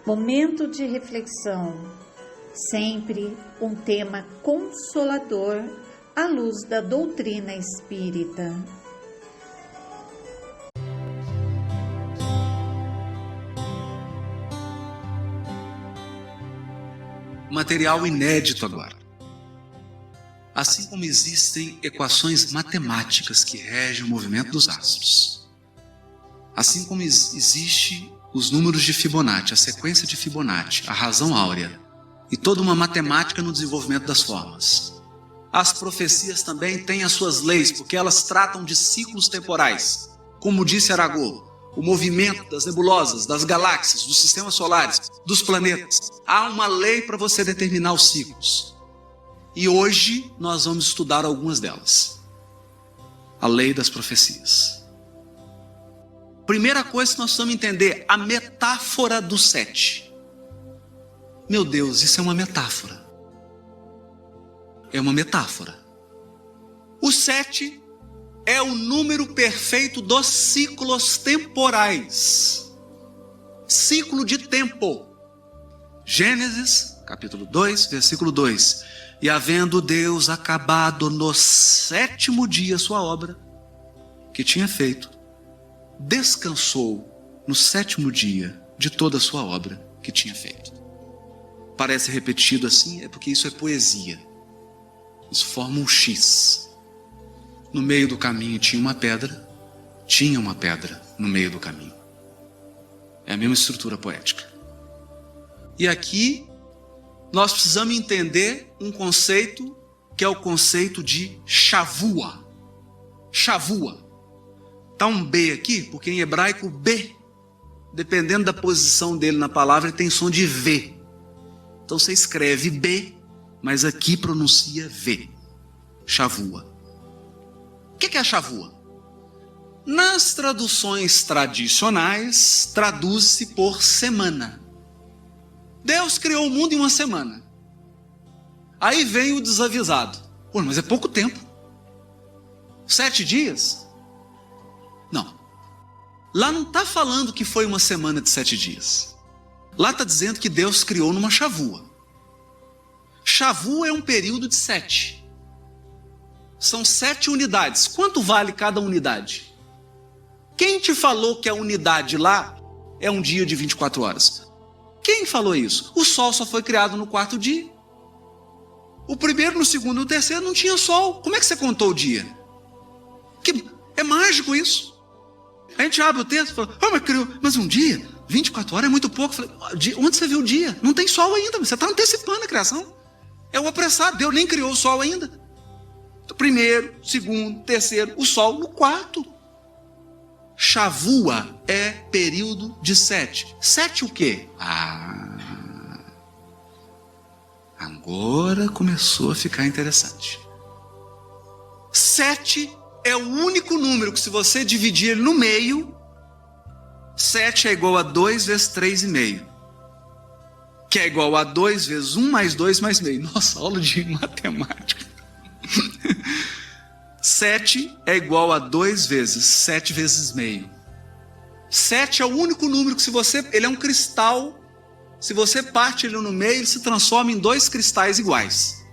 Momento de reflexão, sempre um tema consolador à luz da doutrina espírita. Material inédito agora. Assim como existem equações matemáticas que regem o movimento dos astros, assim como existe os números de Fibonacci, a sequência de Fibonacci, a razão áurea e toda uma matemática no desenvolvimento das formas, as profecias também têm as suas leis, porque elas tratam de ciclos temporais. Como disse Aragô, o movimento das nebulosas, das galáxias, dos sistemas solares, dos planetas. Há uma lei para você determinar os ciclos. E hoje nós vamos estudar algumas delas. A lei das profecias. Primeira coisa que nós precisamos entender, a metáfora do 7. Meu Deus, isso é uma metáfora. É uma metáfora. O 7 é o número perfeito dos ciclos temporais. Ciclo de tempo. Gênesis, capítulo 2, versículo 2. E havendo Deus acabado no 7º dia sua obra, que tinha feito, descansou no 7º dia de toda a sua obra que tinha feito. Parece repetido assim, é porque isso é poesia. Isso forma um X. No meio do caminho tinha uma pedra no meio do caminho. É a mesma estrutura poética. E aqui nós precisamos entender um conceito que é o conceito de Shavua. Shavua. Está um B aqui, porque em hebraico B, dependendo da posição dele na palavra, ele tem som de V. Então você escreve B, mas aqui pronuncia V. Shavua. O que é a Shavua? Nas traduções tradicionais, traduz-se por semana. Deus criou o mundo em uma semana. Aí vem o desavisado. Pô, mas é pouco tempo. 7 dias? Não. Lá não está falando que foi uma semana de 7 dias. Lá está dizendo que Deus criou numa Shavua. Shavua é um período de 7. São 7 unidades. Quanto vale cada unidade? Quem te falou que a unidade lá é um dia de 24 horas? Quem falou isso? O sol só foi criado no 4º dia. O primeiro, no segundo e no terceiro não tinha sol. Como é que você contou o dia? É mágico isso. A gente abre o texto e fala, mas um dia, 24 horas é muito pouco. Eu falei, onde você viu o dia? Não tem sol ainda, você está antecipando a criação. É o apressado, Deus nem criou o sol ainda. Primeiro, segundo, terceiro, o sol no 4º. Shavua é período de 7. 7 o quê? Agora começou a ficar interessante. 7 é o único número que, se você dividir ele no meio, 7 é igual a 2 vezes 3,5. Que é igual a 2 vezes 1 mais 2 mais meio. Nossa, aula de matemática. 7 é igual a 2 vezes 7 vezes meio. 7 é o único número que, ele é um cristal, se você parte ele no meio, ele se transforma em 2 cristais iguais.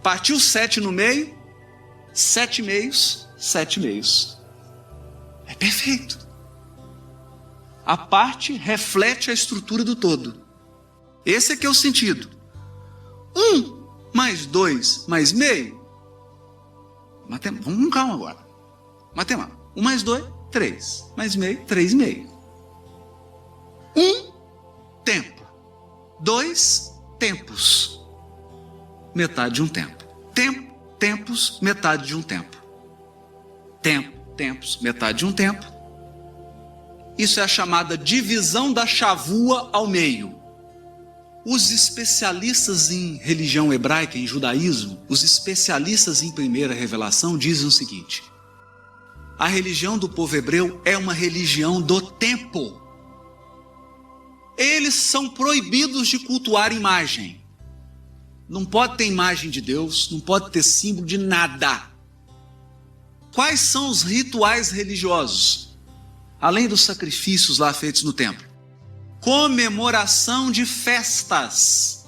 Partiu 7 no meio, 7 meios, 7 meios. É perfeito. A parte reflete a estrutura do todo. Esse aqui é o sentido. 1 mais 2 mais meio. Vamos com calma agora. Matemática. 1 mais 2, 3. Mais meio, 3,5. 1 tempo. 2 tempos. Metade de um tempo. Tempo, tempos, metade de um tempo. Tempo, tempos, metade de um tempo. Isso é a chamada divisão da Shavua ao meio. Os especialistas em religião hebraica, em judaísmo, os especialistas em primeira revelação dizem o seguinte: a religião do povo hebreu é uma religião do tempo. Eles são proibidos de cultuar imagem. Não pode ter imagem de Deus, não pode ter símbolo de nada. Quais são os rituais religiosos? Além dos sacrifícios lá feitos no templo. comemoração de festas.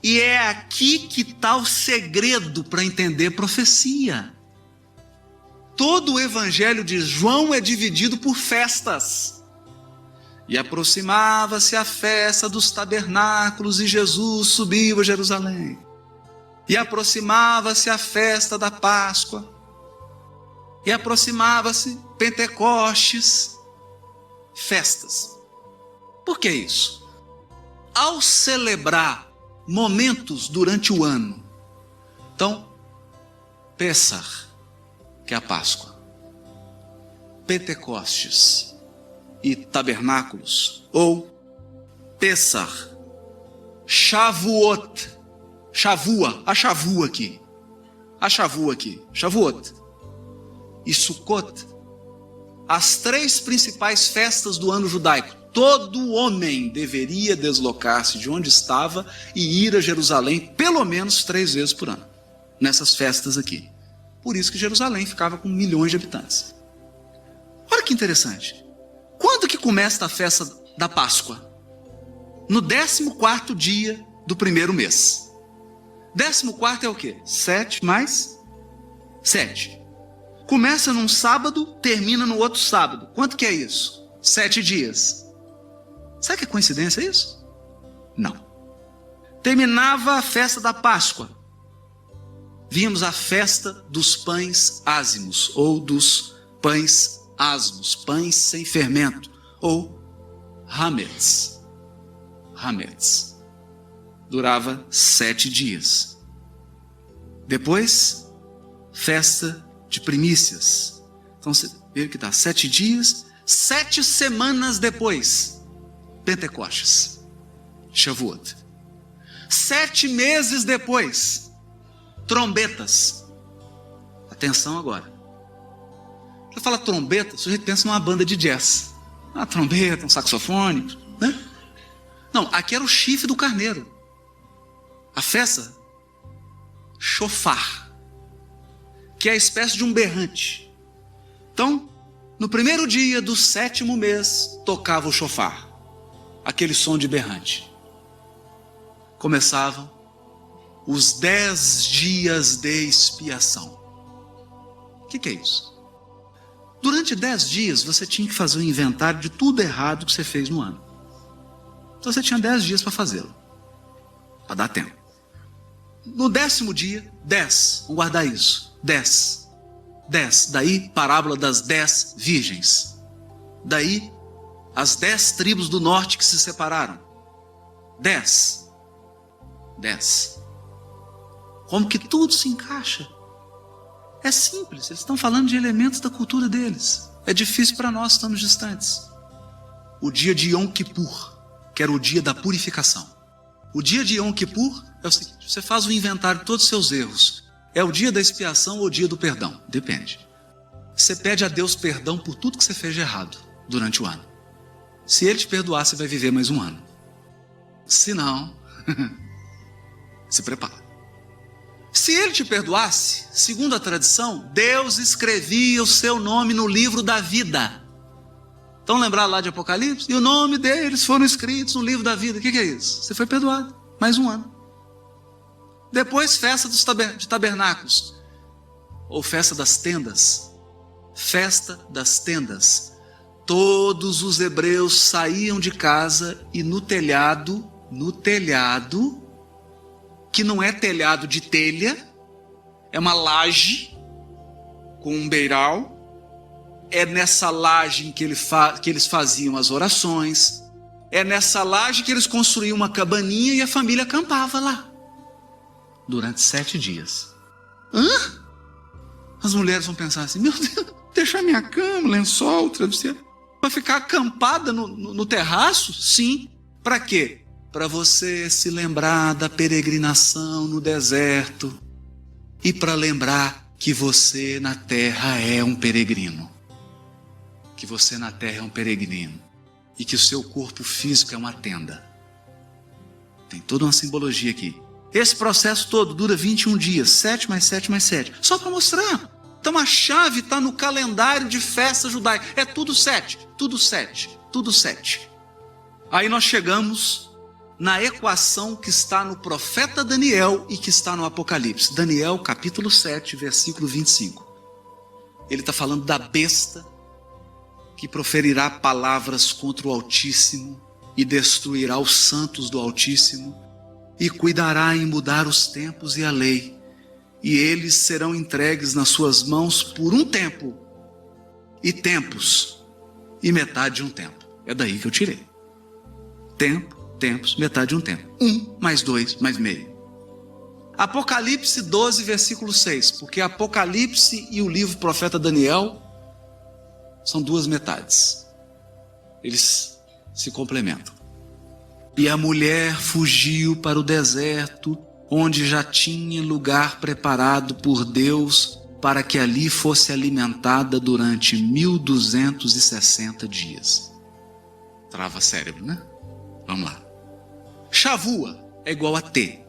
E é aqui que está o segredo para entender profecia. Todo o evangelho de João é dividido por festas. E aproximava-se a festa dos tabernáculos e Jesus subiu a Jerusalém. E aproximava-se a festa da Páscoa. E aproximava-se Pentecostes. Festas. Por que isso? Ao celebrar momentos durante o ano, então, Pêssar, que é a Páscoa, Pentecostes e tabernáculos, ou Pêssar, Shavuot, Shavuot, Shavuot e Sukkot, as três principais festas do ano judaico. Todo homem deveria deslocar-se de onde estava e ir a Jerusalém pelo menos 3 vezes por ano, nessas festas aqui. Por isso que Jerusalém ficava com milhões de habitantes. Olha que interessante. Quando que começa a festa da Páscoa? No 14º dia do primeiro mês. 14º é o quê? 7 mais 7. Começa num sábado, termina no outro sábado. Quanto que é isso? 7 dias. Será que é coincidência isso? Não. Terminava a festa da Páscoa. Víamos a festa dos pães ázimos, ou dos pães asmos, pães sem fermento, ou hametz. Hametz. Durava 7 dias. Depois, festa de primícias. Então, você vê que dá 7 dias, 7 semanas depois, Pentecostes, Shavuot. 7 meses depois, trombetas. Atenção agora. Você fala trombeta, o sujeito pensa numa banda de jazz. Uma trombeta, um saxofone, né? Não, aqui era o chifre do carneiro. A festa, shofar, que é a espécie de um berrante. Então, no primeiro dia do 7º mês, tocava o shofar, aquele som de berrante. Começavam os 10 dias de expiação. O que é isso? Durante 10 dias, você tinha que fazer um inventário de tudo errado que você fez no ano. Então você tinha 10 dias para fazê-lo, para dar tempo. No 10º dia, 10, vamos guardar isso, 10. Daí, parábola das 10 virgens. Daí, as 10 tribos do norte que se separaram. 10. Como que tudo se encaixa? É simples, eles estão falando de elementos da cultura deles. É difícil para nós, estamos distantes. O dia de Yom Kippur, que era o dia da purificação. O dia de Yom Kippur é o seguinte: você faz o inventário de todos os seus erros. É o dia da expiação ou o dia do perdão? Depende. Você pede a Deus perdão por tudo que você fez de errado durante o ano. Se Ele te perdoar, você vai viver mais um ano. Se não, se prepara. Se Ele te perdoasse, segundo a tradição, Deus escrevia o seu nome no livro da vida. Então lembrar lá de Apocalipse? E o nome deles foram escritos no livro da vida. O que é isso? Você foi perdoado. Mais um ano. Depois, festa de tabernáculos. Ou festa das tendas. Festa das tendas. Todos os hebreus saíam de casa e no telhado, que não é telhado de telha, é uma laje com um beiral. É nessa laje que eles faziam as orações. É nessa laje que eles construíam uma cabaninha e a família acampava lá. Durante 7 dias. As mulheres vão pensar assim: meu Deus, deixar minha cama, lençol, travesseiro, para ficar acampada no terraço? Sim. Para quê? Para você se lembrar da peregrinação no deserto e para lembrar que você na terra é um peregrino. Que você na terra é um peregrino e que o seu corpo físico é uma tenda. Tem toda uma simbologia aqui. Esse processo todo dura 21 dias, 7 mais 7 mais 7, só para mostrar. Então a chave está no calendário de festa judaica. É tudo 7, tudo 7, tudo 7. Aí nós chegamos na equação que está no profeta Daniel e que está no Apocalipse. Daniel capítulo 7, versículo 25. Ele está falando da besta que proferirá palavras contra o Altíssimo e destruirá os santos do Altíssimo e cuidará em mudar os tempos e a lei. E eles serão entregues nas suas mãos por um tempo e tempos e metade de um tempo. É daí que eu tirei. Tempo, tempos, metade de um tempo. 1 mais 2 mais meio. Apocalipse 12, versículo 6. Porque Apocalipse e o livro profeta Daniel são duas metades. Eles se complementam. E a mulher fugiu para o deserto, onde já tinha lugar preparado por Deus para que ali fosse alimentada durante 1260 dias. Trava cérebro, né? Vamos lá. Shavua é igual a T,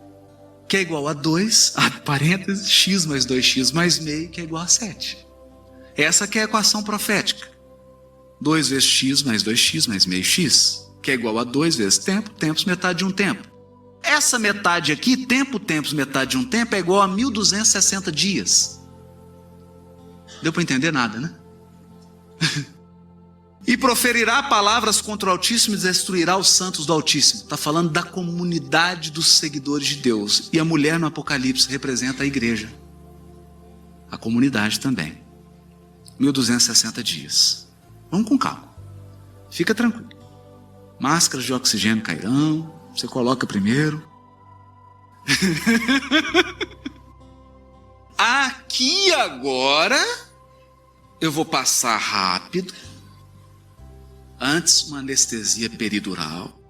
que é igual a 2, abre parênteses, x mais 2x mais meio, que é igual a 7. Essa que é a equação profética. 2 vezes x mais 2x mais meio x, que é igual a 2 vezes tempo, tempos, metade de um tempo. Essa metade aqui, tempo, tempos, metade de um tempo, é igual a 1260 dias. Deu para entender nada, né? E proferirá palavras contra o Altíssimo e destruirá os santos do Altíssimo. Está falando da comunidade dos seguidores de Deus. E a mulher no Apocalipse representa a igreja. A comunidade também. 1260 dias. Vamos com calma. Fica tranquilo. Máscaras de oxigênio cairão. Você coloca primeiro. Aqui agora eu vou passar rápido. Antes uma anestesia peridural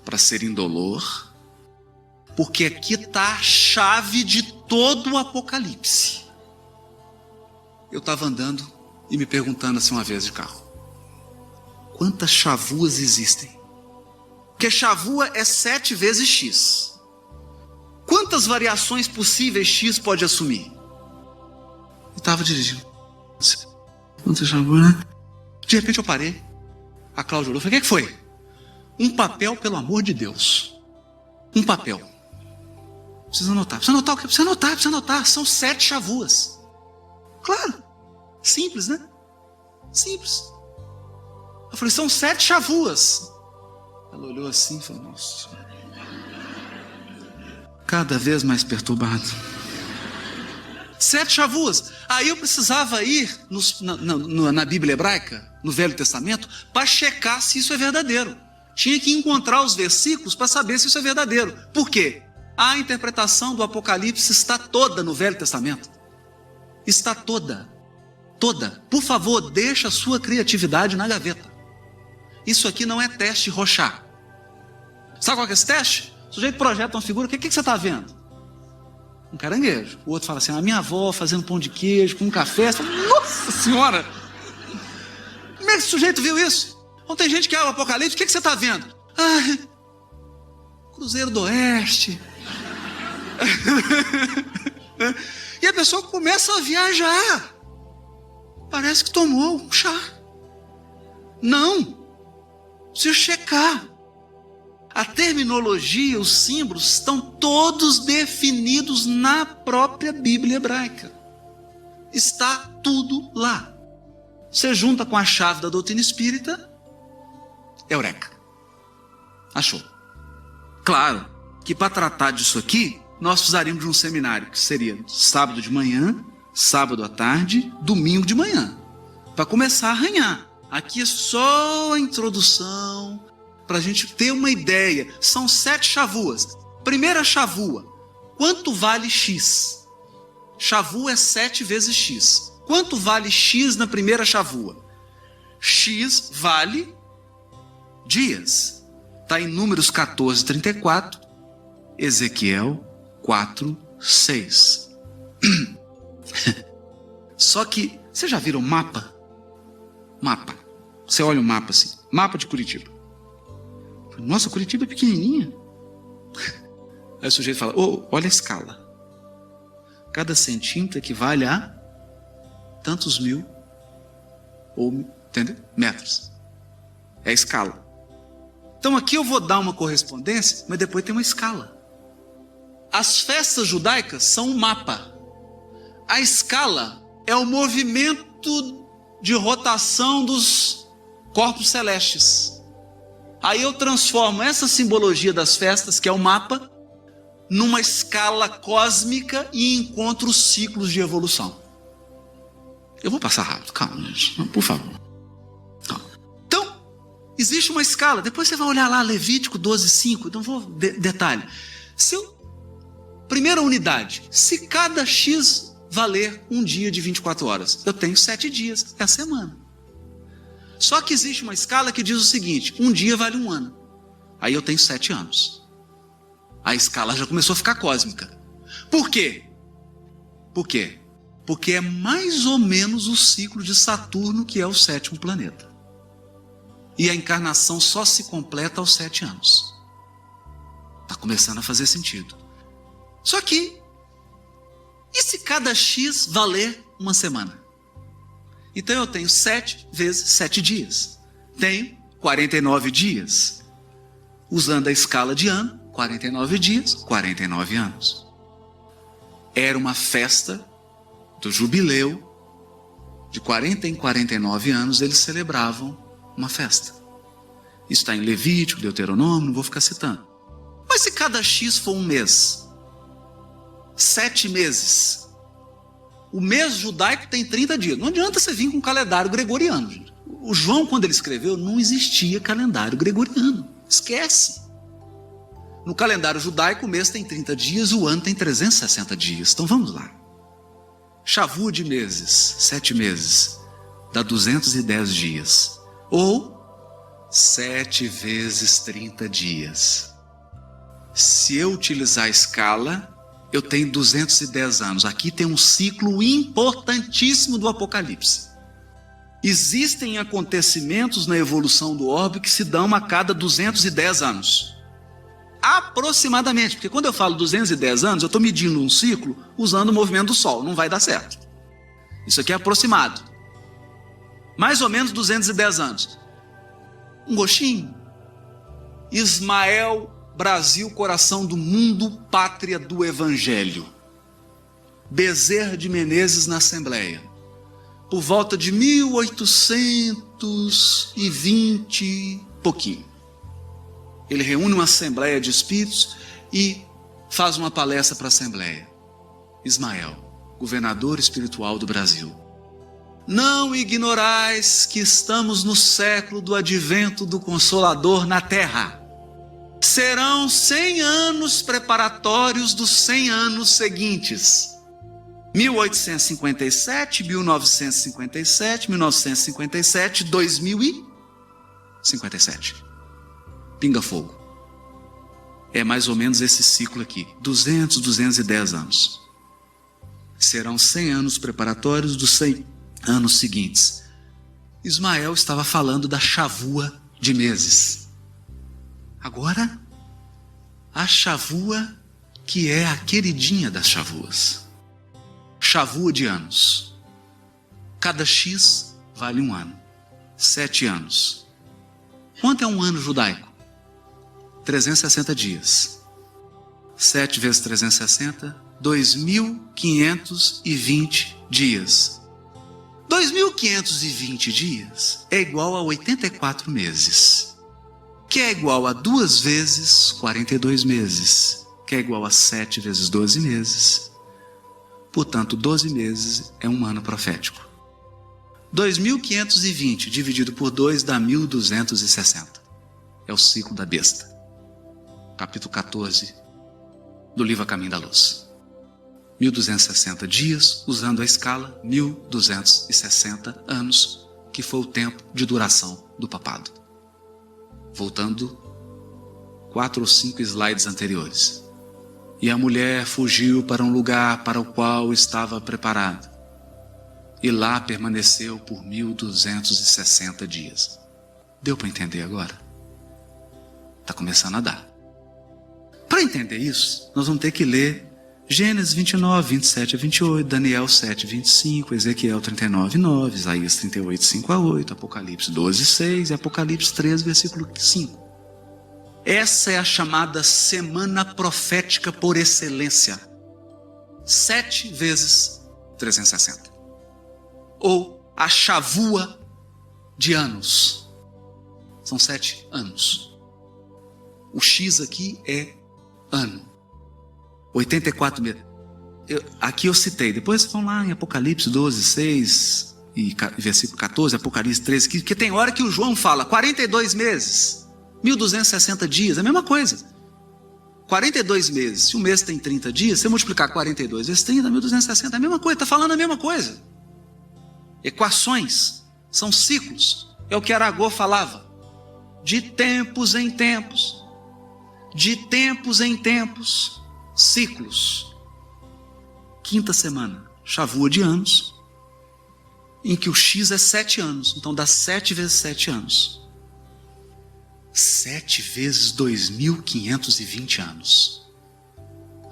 para ser indolor, porque aqui está a chave de todo o Apocalipse. Eu estava andando e me perguntando assim uma vez de carro: quantas chavuas existem? Porque chavua é 7 vezes x. Quantas variações possíveis x pode assumir? Eu estava dirigindo. Quantas chavuas, né? De repente eu parei. A Cláudia olhou e falou: o que foi? Um papel, pelo amor de Deus. Um papel. Precisa anotar. Precisa anotar o quê? Precisa anotar. São 7 chavuas. Claro. Simples, né? Simples. Eu falei: são 7 chavuas. Ela olhou assim e falou: nossa. Cada vez mais perturbado. 7 chavuas. Aí eu precisava ir na Bíblia hebraica, no Velho Testamento, para checar se isso é verdadeiro. Tinha que encontrar os versículos para saber se isso é verdadeiro. Por quê? A interpretação do Apocalipse está toda no Velho Testamento. Está toda. Toda. Por favor, deixa a sua criatividade na gaveta. Isso aqui não é teste Rorschach. Sabe qual que é esse teste? O sujeito projeta uma figura, o que você está vendo? Um caranguejo. O outro fala assim: a minha avó fazendo pão de queijo com um café. Você fala: nossa senhora! Como é que esse sujeito viu isso? Então tem gente que abre o Apocalipse, o que você está vendo? Ah, Cruzeiro do Oeste. E a pessoa começa a viajar. Parece que tomou um chá. Não. Precisa checar. A terminologia, os símbolos estão todos definidos na própria Bíblia hebraica. Está tudo lá. Você junta com a chave da doutrina espírita, eureka. Achou. Claro que para tratar disso aqui, nós precisaríamos de um seminário, que seria sábado de manhã, sábado à tarde, domingo de manhã, para começar a arranhar. Aqui é só a introdução, para a gente ter uma ideia. São 7 chavuas. Primeira chavua: quanto vale x? Chavua é 7 vezes x. Quanto vale x na primeira chavua? X vale dias. Está em Números 14, 34, Ezequiel 4, 6. Só que, vocês já viram mapa? Mapa. Você olha o mapa assim, mapa de Curitiba. Nossa, Curitiba é pequenininha. Aí o sujeito fala: olha a escala. Cada centímetro equivale a tantos mil, ou, entendeu? Metros. É a escala. Então aqui eu vou dar uma correspondência, mas depois tem uma escala. As festas judaicas são um mapa. A escala é o movimento de rotação dos corpos celestes. Aí eu transformo essa simbologia das festas, que é o mapa, numa escala cósmica e encontro os ciclos de evolução. Eu vou passar rápido, calma, gente, por favor. Então, existe uma escala, depois você vai olhar lá, Levítico 12:5, não vou detalhe. Primeira unidade, se cada X valer um dia de 24 horas, eu tenho 7 dias, é a semana. Só que existe uma escala que diz o seguinte, um dia vale um ano. Aí eu tenho 7 anos. A escala já começou a ficar cósmica. Por quê? Por quê? Porque é mais ou menos o ciclo de Saturno, que é o 7º planeta. E a encarnação só se completa aos 7 anos. Está começando a fazer sentido. Só que, e se cada X valer uma semana? Então eu tenho 7 vezes 7 dias. Tenho 49 dias. Usando a escala de ano, 49 dias, 49 anos. Era uma festa do jubileu. De 40 em 49 anos eles celebravam uma festa. Isso está em Levítico, Deuteronômio, não vou ficar citando. Mas se cada X for um mês, 7 meses. O mês judaico tem 30 dias. Não adianta você vir com um calendário gregoriano, gente. O João, quando ele escreveu, não existia calendário gregoriano. Esquece. No calendário judaico, o mês tem 30 dias, o ano tem 360 dias. Então vamos lá. Shavuot de meses, 7 meses, dá 210 dias. Ou 7 vezes 30 dias. Se eu utilizar a escala, eu tenho 210 anos. Aqui tem um ciclo importantíssimo do Apocalipse. Existem acontecimentos na evolução do orbe que se dão a cada 210 anos. Aproximadamente, porque quando eu falo 210 anos, eu estou medindo um ciclo usando o movimento do Sol. Não vai dar certo. Isso aqui é aproximado. Mais ou menos 210 anos. Um gostinho. Ismael, Brasil, coração do mundo, pátria do Evangelho. Bezerra de Menezes na Assembleia. Por volta de 1820 pouquinho. Ele reúne uma assembleia de espíritos e faz uma palestra para a assembleia. Ismael, governador espiritual do Brasil. Não ignorais que estamos no século do advento do Consolador na Terra. Serão 100 anos preparatórios dos 100 anos seguintes. 1857, 1957, 1957, 2057. Pinga fogo. É mais ou menos esse ciclo aqui. 210 anos. Serão 100 anos preparatórios dos 100 anos seguintes. Ismael estava falando da Shavuot de meses. Agora, a Shavuot, que é a queridinha das Shavuos. Shavuot de anos. Cada X vale um ano. 7 anos. Quanto é um ano judaico? 360 dias. 7 vezes 360, 2.520 dias. 2.520 dias é igual a 84 meses. Que é igual a 2 vezes 42 meses. Que é igual a 7 vezes 12 meses. Portanto, 12 meses é um ano profético. 2.520 dividido por 2 dá 1.260. É o ciclo da besta. Capítulo 14 do livro A Caminho da Luz. 1.260 dias, usando a escala, 1.260 anos, que foi o tempo de duração do papado. Voltando 4 ou 5 slides anteriores. E a mulher fugiu para um lugar para o qual estava preparada. E lá permaneceu por 1.260 dias. Deu para entender agora? Está começando a dar. Para entender isso, nós vamos ter que ler Gênesis 29, 27 a 28, Daniel 7, 25, Ezequiel 39, 9, Isaías 38, 5 a 8, Apocalipse 12, 6 e Apocalipse 13, versículo 5. Essa é a chamada semana profética por excelência. 7 vezes 360. Ou a chavua de anos. São 7 anos. O X aqui é ano. 84 meses. Aqui eu citei. Depois vão lá em Apocalipse 12, 6 e versículo 14, Apocalipse 13, que tem hora que o João fala 42 meses, 1260 dias, é a mesma coisa. 42 meses, se um mês tem 30 dias, se eu multiplicar 42 vezes 30, 1260, é a mesma coisa, está falando a mesma coisa. Equações, são ciclos, é o que Aragô falava. De tempos em tempos, de tempos em tempos, ciclos. Quinta semana, chavua de anos, em que o X é 7 anos, então dá 7 vezes 7 anos. 7 vezes 2.520 anos.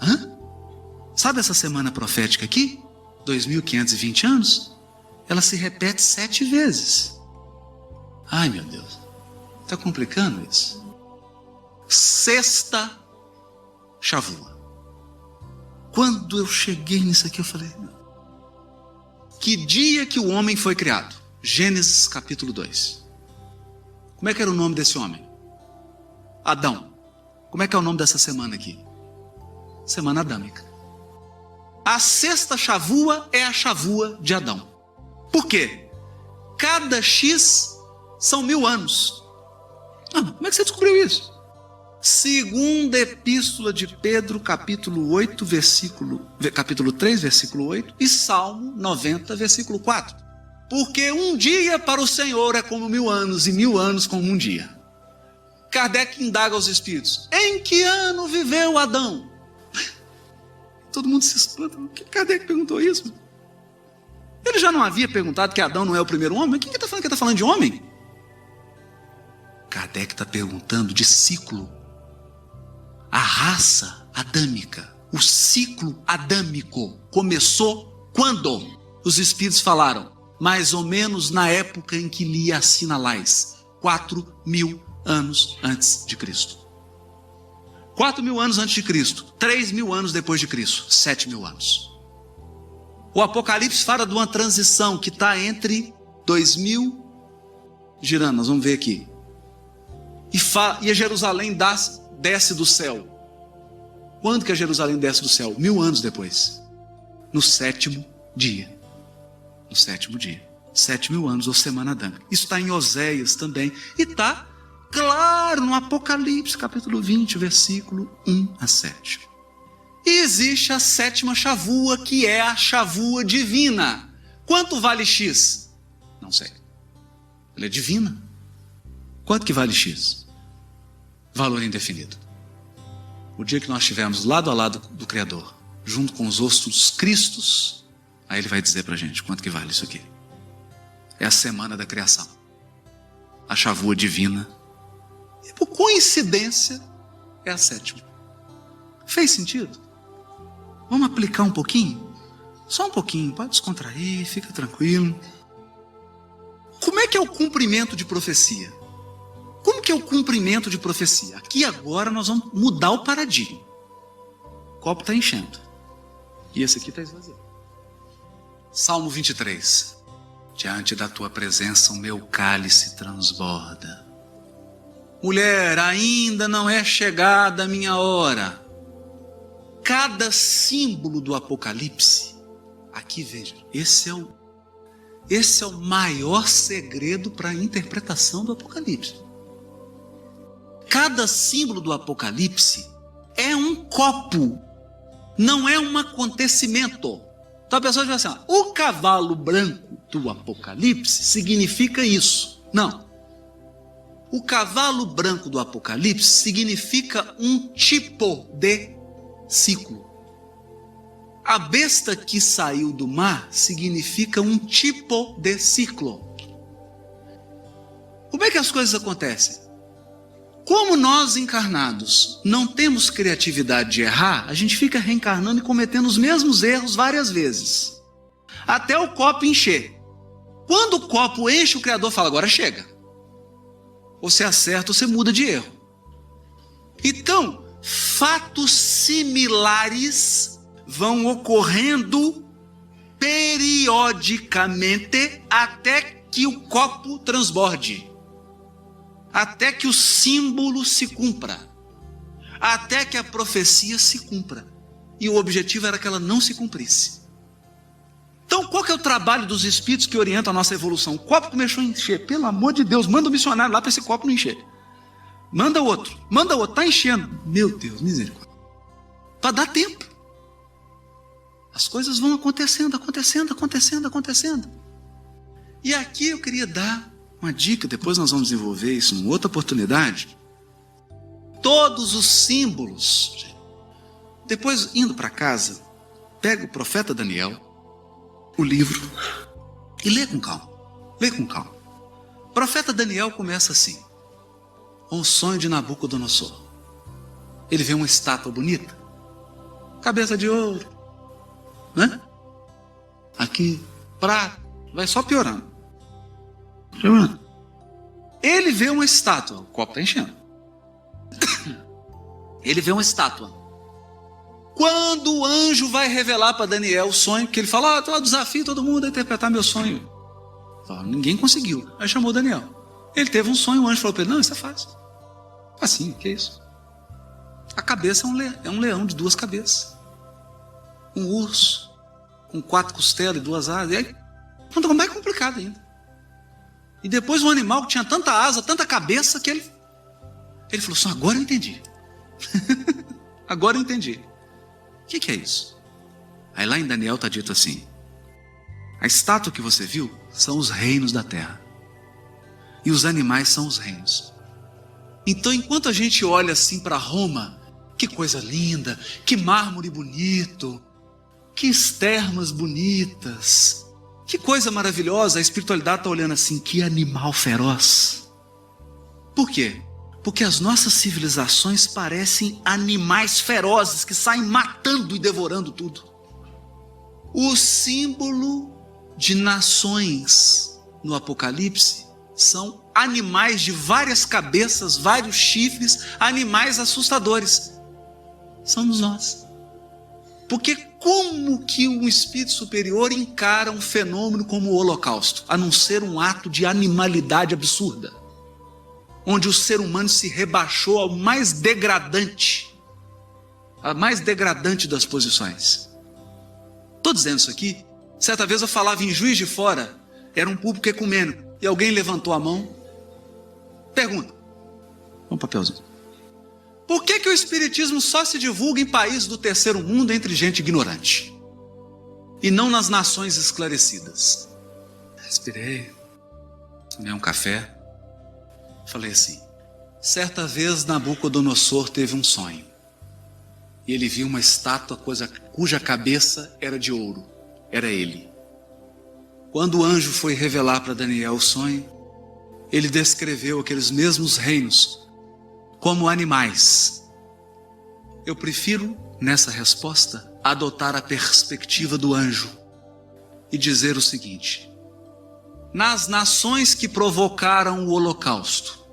Hã? Sabe essa semana profética aqui? 2.520 anos? Ela se repete 7 vezes. Ai, meu Deus. Está complicando isso. Sexta chavua. Quando eu cheguei nisso aqui, eu falei... Que dia que o homem foi criado? Gênesis capítulo 2. Como é que era o nome desse homem? Adão. Como é que é o nome dessa semana aqui? Semana adâmica. A sexta chavua é a chavua de Adão. Por quê? Cada X são 1000 anos. Como é que você descobriu isso? Segunda epístola de Pedro, capítulo 3, versículo 8, e Salmo 90, versículo 4. Porque um dia para o Senhor é como 1000 anos, e 1000 anos como um dia. Kardec indaga aos espíritos: em que ano viveu Adão? Todo mundo se espanta. Por que Kardec perguntou isso? Ele já não havia perguntado que Adão não é o primeiro homem? Mas quem está falando que está falando de homem? Kardec está perguntando de ciclo. A raça adâmica, o ciclo adâmico começou quando? Os espíritos falaram, mais ou menos na época em que lhe assinalais, 4.000 anos antes de Cristo. 4.000 anos antes de Cristo, 3.000 anos depois de Cristo, 7.000 anos. O Apocalipse fala de uma transição que está entre 2000, girando, nós vamos ver aqui. E a Jerusalém desce do céu. Quando que a Jerusalém desce do céu? 1000 anos depois. No 7º dia. No 7º dia. 7.000 anos, ou semana adâmica. Isso está em Oséias também. E está, claro, no Apocalipse, capítulo 20, versículo 1 a 7. E existe a 7ª chavua, que é a chavua divina. Quanto vale X? Não sei. Ela é divina. Quanto que vale X? Valor indefinido. O dia que nós estivermos lado a lado do Criador, junto com os ossos cristos, aí ele vai dizer para a gente quanto que vale isso aqui. É a semana da criação. A chavua divina. E por coincidência, é a 7ª. Fez sentido? Vamos aplicar um pouquinho? Só um pouquinho, pode descontrair, fica tranquilo. Como é que é o cumprimento de profecia? Como que é o cumprimento de profecia? Aqui agora nós vamos mudar o paradigma. O copo está enchendo. E esse aqui está esvaziado. Salmo 23. Diante da tua presença o meu cálice transborda. Mulher, ainda não é chegada a minha hora. Cada símbolo do Apocalipse, aqui veja, esse é o maior segredo para a interpretação do Apocalipse. Cada símbolo do Apocalipse é um copo, não é um acontecimento. Então a pessoa diz assim, o cavalo branco do Apocalipse significa isso. Não. O cavalo branco do Apocalipse significa um tipo de ciclo. A besta que saiu do mar significa um tipo de ciclo. Como é que as coisas acontecem? Como nós encarnados não temos criatividade de errar, a gente fica reencarnando e cometendo os mesmos erros várias vezes. Até o copo encher. Quando o copo enche, o Criador fala, agora chega. Ou você acerta ou você muda de erro. Então, fatos similares vão ocorrendo periodicamente até que o copo transborde, até que o símbolo se cumpra, até que a profecia se cumpra. E o objetivo era que ela não se cumprisse. Então, qual que é o trabalho dos espíritos que orientam a nossa evolução? O copo começou a encher, pelo amor de Deus, manda um missionário lá para esse copo não encher. Manda outro, está enchendo. Meu Deus, misericórdia. Para dar tempo. As coisas vão acontecendo. E aqui eu queria dar uma dica, depois nós vamos desenvolver isso em outra oportunidade. Todos os símbolos. Depois, indo para casa, pega o profeta Daniel, o livro, e lê com calma. O profeta Daniel começa assim: um sonho de Nabucodonosor. Ele vê uma estátua bonita, cabeça de ouro, né? Aqui, prata, vai só piorando. Ele vê uma estátua, o copo está enchendo. Ele vê uma estátua. Quando o anjo vai revelar para Daniel o sonho, que ele fala, desafio todo mundo a interpretar meu sonho. Ninguém conseguiu. Aí chamou Daniel. Ele teve um sonho, o anjo falou para ele, não, isso é fácil. Assim, que é isso? A cabeça é um leão de 2 cabeças. Um urso, com 4 costelas e 2 asas. E aí, ficou mais complicado ainda. E depois um animal que tinha tanta asa, tanta cabeça, que ele falou assim, agora eu entendi. Agora eu entendi. O que é isso? Aí lá em Daniel está dito assim, a estátua que você viu são os reinos da terra. E os animais são os reinos. Então, enquanto a gente olha assim para Roma, que coisa linda, que mármore bonito, que termas bonitas, que coisa maravilhosa, a espiritualidade está olhando assim, que animal feroz. Por quê? Porque as nossas civilizações parecem animais ferozes que saem matando e devorando tudo. O símbolo de nações no Apocalipse são animais de várias cabeças, vários chifres, animais assustadores. Somos nós. Porque como que um espírito superior encara um fenômeno como o Holocausto, a não ser um ato de animalidade absurda, onde o ser humano se rebaixou ao mais degradante, a mais degradante das posições. Estou dizendo isso aqui, certa vez eu falava em Juiz de Fora, era um público ecumênico, e alguém levantou a mão, pergunta, um papelzinho. Por que o espiritismo só se divulga em países do terceiro mundo entre gente ignorante? E não nas nações esclarecidas? Respirei, tomei um café, falei assim, certa vez Nabucodonosor teve um sonho. E ele viu uma estátua cuja cabeça era de ouro. Era ele. Quando o anjo foi revelar para Daniel o sonho, ele descreveu aqueles mesmos reinos como animais. Eu prefiro, nessa resposta, adotar a perspectiva do anjo e dizer o seguinte: nas nações que provocaram o Holocausto,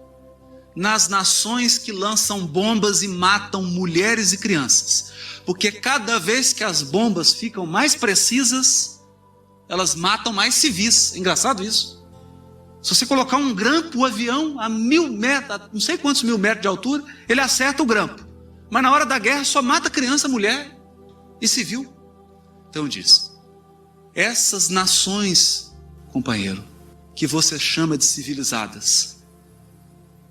nas nações que lançam bombas e matam mulheres e crianças, porque cada vez que as bombas ficam mais precisas, elas matam mais civis. Engraçado isso. Se você colocar um grampo, o avião a 1000 metros, a não sei quantos 1000 metros de altura, ele acerta o grampo. Mas na hora da guerra só mata criança, mulher e civil. Então diz, essas nações, companheiro, que você chama de civilizadas,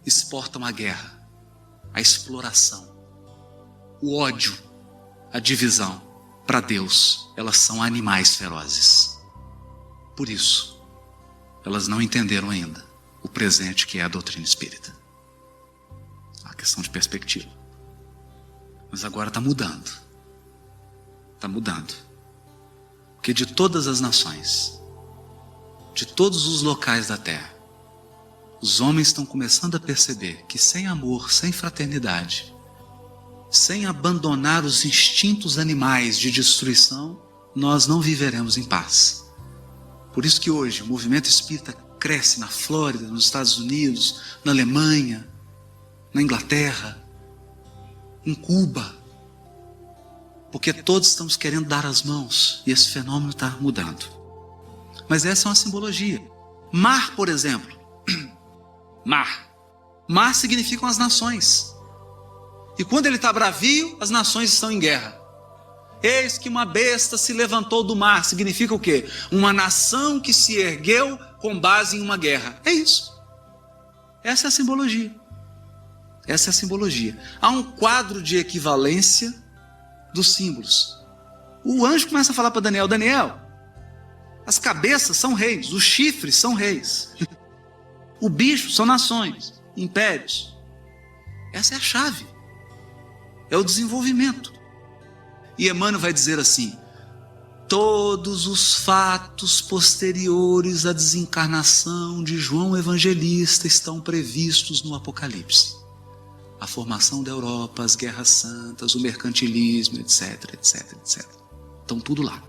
exportam a guerra, a exploração, o ódio, a divisão. Para Deus, elas são animais ferozes. Por isso, elas não entenderam ainda o presente que é a doutrina espírita. É uma questão de perspectiva. Mas agora está mudando. Está mudando. Porque de todas as nações, de todos os locais da terra, os homens estão começando a perceber que sem amor, sem fraternidade, sem abandonar os instintos animais de destruição, nós não viveremos em paz. Por isso que hoje o movimento espírita cresce na Flórida, nos Estados Unidos, na Alemanha, na Inglaterra, em Cuba, porque todos estamos querendo dar as mãos e esse fenômeno está mudando. Mas essa é uma simbologia. Mar, por exemplo. Mar. Mar significam as nações. E quando ele está bravio, as nações estão em guerra. Eis que uma besta se levantou do mar. Significa o quê? Uma nação que se ergueu com base em uma guerra. É isso. Essa é a simbologia. Essa é a simbologia. Há um quadro de equivalência dos símbolos. O anjo começa a falar para Daniel: Daniel, as cabeças são reis, os chifres são reis. O bicho são nações, impérios. Essa é a chave. É o desenvolvimento. E Emmanuel vai dizer assim: todos os fatos posteriores à desencarnação de João Evangelista estão previstos no Apocalipse. A formação da Europa, as guerras santas, o mercantilismo, etc, etc, etc. Estão tudo lá.